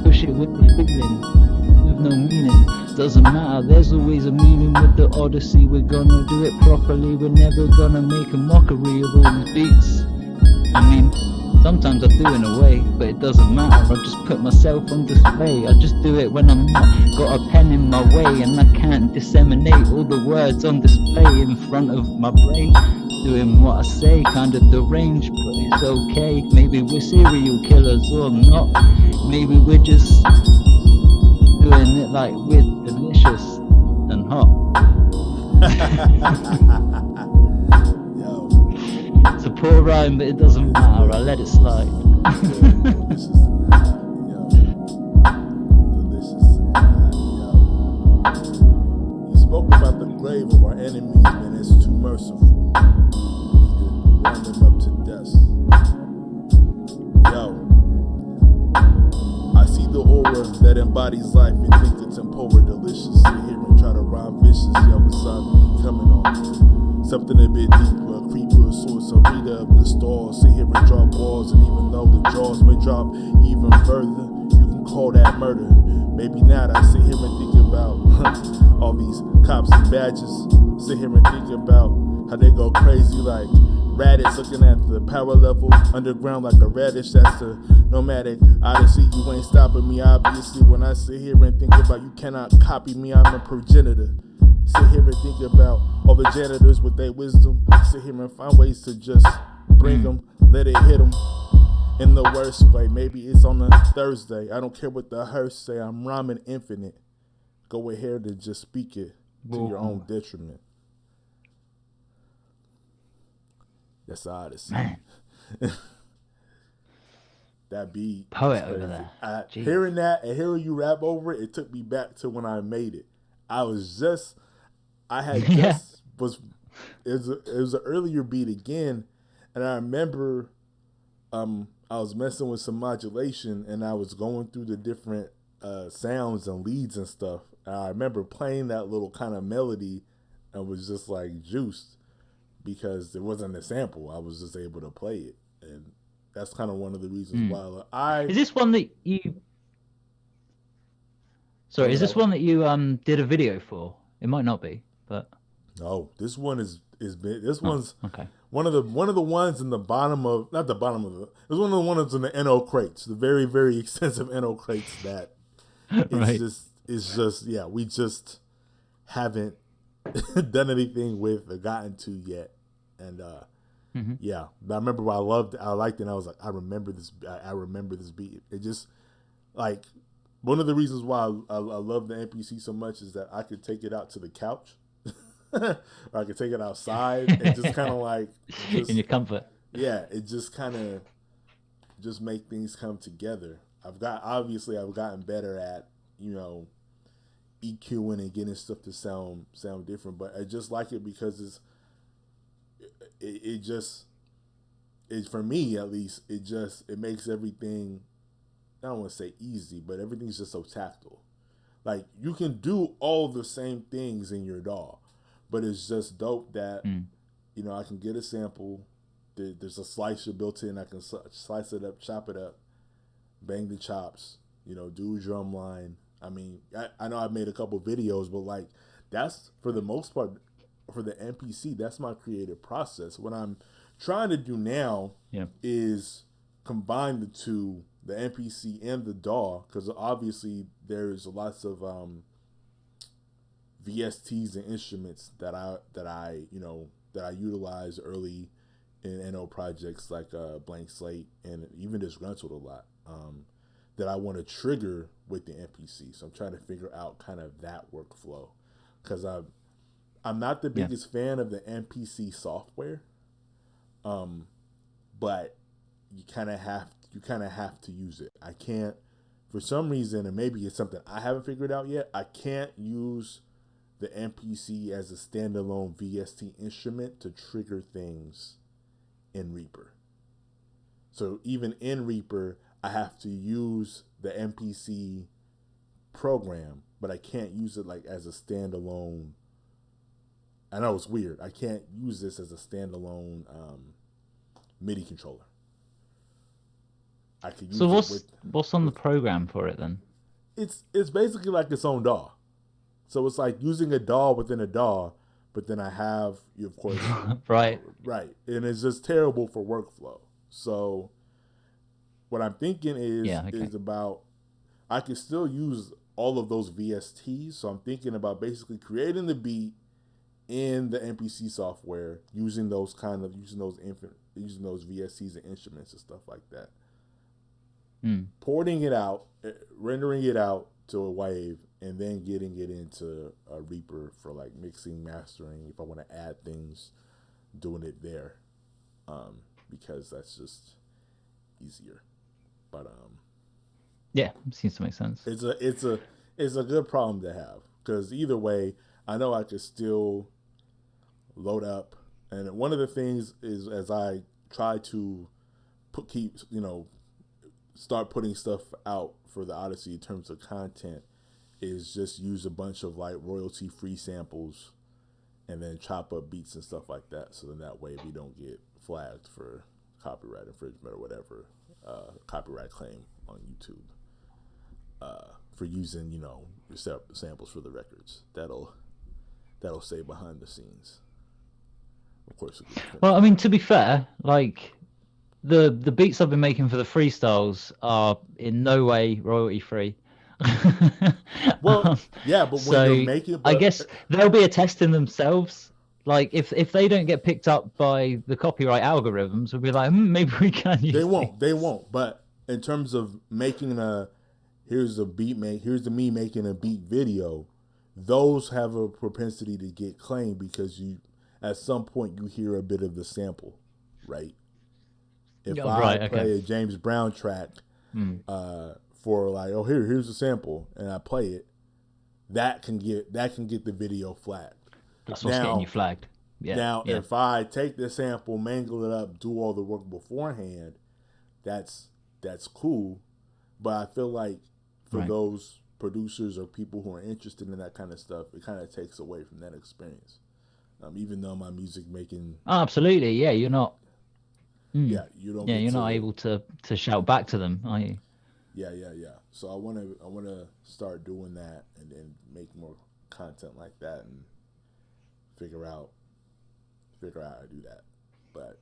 push it with the feeling, with no meaning. Doesn't matter, there's always a meaning with the Odyssey. We're gonna do it properly. We're never gonna make a mockery of all these beats. I mean, sometimes I do in a way, but it doesn't matter. I just put myself on display. I just do it when I'm not got a pen in my way and I can't disseminate all the words on display in front of my brain. Doing what I say, kind of deranged, but it's okay. Maybe we're serial killers or not. Maybe we're just doing it like we're delicious and hot. It's a poor rhyme, but it doesn't matter. I let it slide. You spoke about the grave of our enemies, man. It's too merciful. We need to run them up to dust. Yo, I see the aura that embodies life and think it's empowered, delicious. Sit here and try to rhyme vicious. Yo, beside me coming on something a bit deeper, a creeper, a source, a reader of the stars. Sit here and draw balls, and even though the jaws may drop even further, you can call that murder. Maybe not. I sit here and think about all these cops and badges. Sit here and think about how they go crazy like radish, looking at the power level underground like a radish. That's the Nomadic Odyssey. You ain't stopping me, obviously. When I sit here and think about you cannot copy me, I'm a progenitor. Sit here and think about all the janitors with their wisdom. Sit here and find ways to just bring them, let it hit them in the worst way. Maybe it's on a Thursday. I don't care what the hearse say. I'm rhyming infinite. Go ahead and just speak it to your own detriment. That's Odyssey. Man. That beat. Poet over there. Hearing that and hearing you rap over it, it took me back to when I made it. It was an earlier beat again, and I remember I was messing with some modulation and I was going through the different sounds and leads and stuff. And I remember playing that little kind of melody and was just like juiced because it wasn't a sample. I was just able to play it, and that's kind of one of the reasons why Is this one that you? Sorry, is this one that you did a video for? It might not be, but no, this one is big. This one's okay. One of the ones in the bottom of, not the bottom of it was one of the ones in the NO crates, the very, very extensive NO crates that it's just we just haven't done anything with or gotten to yet. And but I remember I liked it, and I was like, I remember this beat. It just like one of the reasons why I love the MPC so much is that I could take it out to the couch. Or I could take it outside and just kind of like in your comfort. Yeah, it just kind of just make things come together. I've gotten better at EQing and getting stuff to sound different, but I just like it because it for me at least it makes everything, I don't want to say easy, but everything's just so tactile. Like you can do all the same things in your DAW, but it's just dope that I can get a sample. There's a slicer built in. I can slice it up, chop it up, bang the chops. Do a drum line. I mean, I know I've made a couple videos, but like that's for the most part for the MPC. That's my creative process. What I'm trying to do now is combine the two, the MPC and the DAW, because obviously there's lots of VSTs and instruments that I utilize early in NO projects like Blank Slate and even Disgruntled a lot. That I want to trigger with the MPC. So I'm trying to figure out kind of that workflow, because I'm not the biggest fan of the MPC software, but you kind of have to use it. I can't, for some reason, and maybe it's something I haven't figured out yet, I can't use the MPC as a standalone VST instrument to trigger things in Reaper. So even in Reaper, I have to use the MPC program, but I can't use it like as a standalone. I know it's weird. I can't use this as a standalone MIDI controller. I could use what's on the program for it then? It's basically like its own DAW. So it's like using a DAW within a DAW, but then I have, of course, right, and it's just terrible for workflow. So what I'm thinking is about, I can still use all of those VSTs. So I'm thinking about basically creating the beat in the MPC software, using those VSTs and instruments and stuff like that. Porting it out, rendering it out to a wave, and then getting it into a Reaper for like mixing, mastering. If I want to add things, doing it there, because that's just easier. But yeah, seems to make sense. It's a good problem to have, because either way, I know I could still load up. And one of the things is, as I try to start putting stuff out for the Odyssey in terms of content, is just use a bunch of like royalty free samples and then chop up beats and stuff like that. So then that way we don't get flagged for copyright infringement or whatever, copyright claim on YouTube, for using, samples for the records. That'll stay behind the scenes. Of course. Well, I mean, to be fair, like the beats I've been making for the freestyles are in no way royalty free. Well, yeah, but when you're making, I guess they'll be attesting themselves. Like if they don't get picked up by the copyright algorithms, we'll be like, maybe we can use. They won't. But in terms of making here's me making a beat video, those have a propensity to get claimed because at some point you hear a bit of the sample, right? If I play a James Brown track, for like, oh, here's a sample, and I play it, that can get the video flagged. That's what's getting you flagged. Yeah. Now, if I take the sample, mangle it up, do all the work beforehand, that's cool. But I feel like for those producers or people who are interested in that kind of stuff, it kind of takes away from that experience. Even though my music making, absolutely, yeah, you're not. Yeah, you don't. Yeah, you're not able to shout back to them, are you? Yeah. So I wanna start doing that and then make more content like that and figure out how to do that. But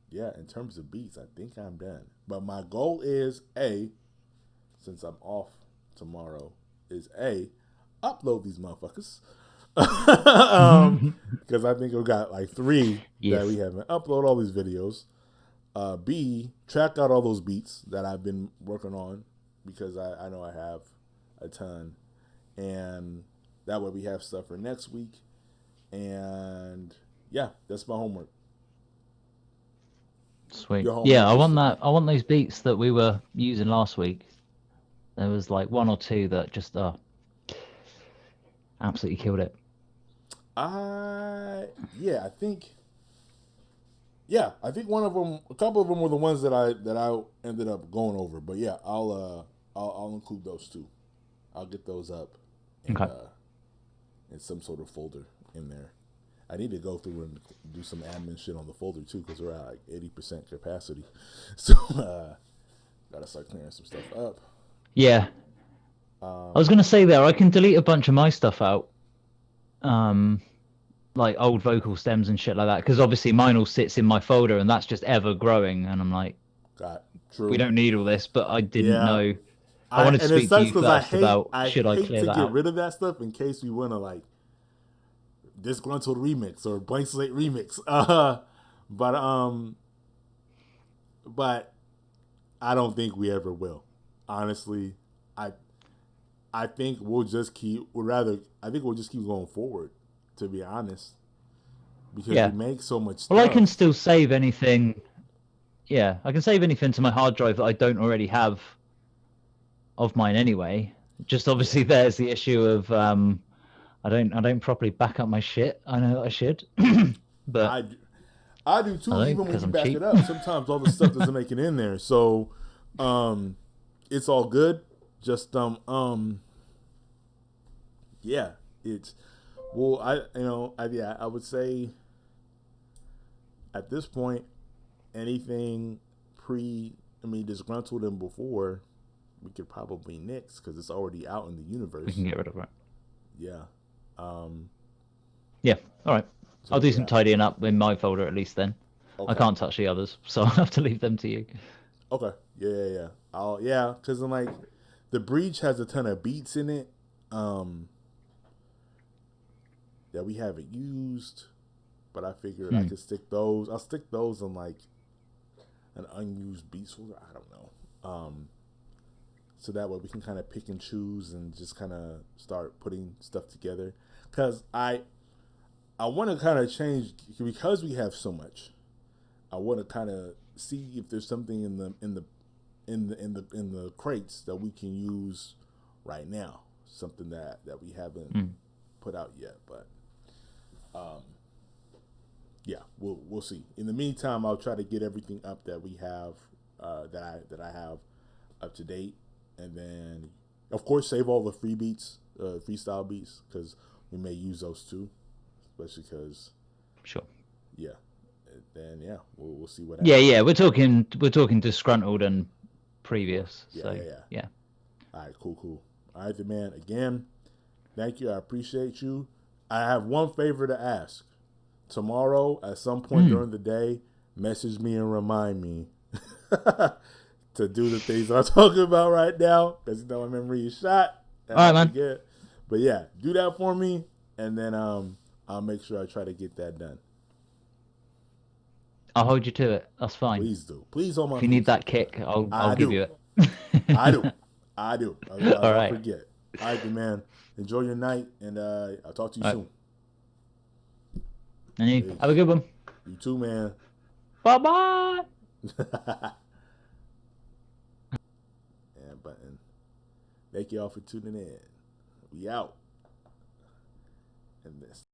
yeah, in terms of beats, I think I'm done. But my goal is since I'm off tomorrow, is upload these motherfuckers. Because I think we've got like 3 that we haven't. Upload all these videos. B, track out all those beats that I've been working on, because I know I have a ton, and that way we have stuff for next week. And yeah, that's my homework. Sweet. Yeah, I want those beats that we were using last week. There was like 1 or 2 that just absolutely killed it. I think one of them, a couple of them were the ones that I ended up going over. But yeah, I'll include those too. I'll get those up and Okay. in some sort of folder in there. I need to go through and do some admin shit on the folder too because we're at like 80% capacity. So gotta start clearing some stuff up. Yeah. I was gonna say there, I can delete a bunch of my stuff out, like old vocal stems and shit like that, because obviously mine all sits in my folder, and that's just ever growing. And I'm like, we don't need all this, but I didn't know. I wanted to and it speak to sucks you because first about I should I hate clear to that get out? rid of that stuff in case we want to like disgruntled remix or blank slate remix. But I don't think we ever will. Honestly, I think we'll just keep. I think we'll just keep going forward. To be honest, because we make so much stuff. Well, I can still save anything. Yeah, I can save anything to my hard drive that I don't already have of mine anyway. Just obviously, there's the issue of I don't properly back up my shit. I know that I should, but I do too. Even when you I'm back cheap. it up, sometimes all the stuff doesn't make it in there. So, it's all good. Just yeah, it's well. I would say at this point, anything disgruntled and before, we could probably nix because it's already out in the universe. We can get rid of it. Yeah. Yeah. All right. So, I'll do some tidying up in my folder at least then. Okay. I can't touch the others, so I'll have to leave them to you. Okay. Yeah. Because I'm like, the Breach has a ton of beats in it that we haven't used, but I figured I could stick those. I'll stick those in like an unused beats folder. I don't know. So that way we can kind of pick and choose and just kind of start putting stuff together. Because I want to kind of change because we have so much. I want to kind of see if there's something in the crates that we can use right now. Something that we haven't put out yet, but yeah, we'll see. In the meantime, I'll try to get everything up that we have that I have up to date, and then of course save all the free beats, freestyle beats, because we may use those too, especially because yeah. And yeah, we'll see what happens. Yeah, we're talking disgruntled and previous. Yeah. All right, cool. All right, then, man. Again, thank you. I appreciate you. I have one favor to ask. Tomorrow, at some point during the day, message me and remind me to do the things I'm talking about right now, because my memory is shot. All right, man. Forget. But yeah, do that for me, and then I'll make sure I try to get that done. I'll hold you to it. That's fine. Please do. Please hold my. If you need that kick, I'll give you it. I do. All right. Forget. All right, man. Enjoy your night, and I'll talk to you soon. And you have a good one. You too, man. Bye-bye. And button. Thank you all for tuning in. We out. And this.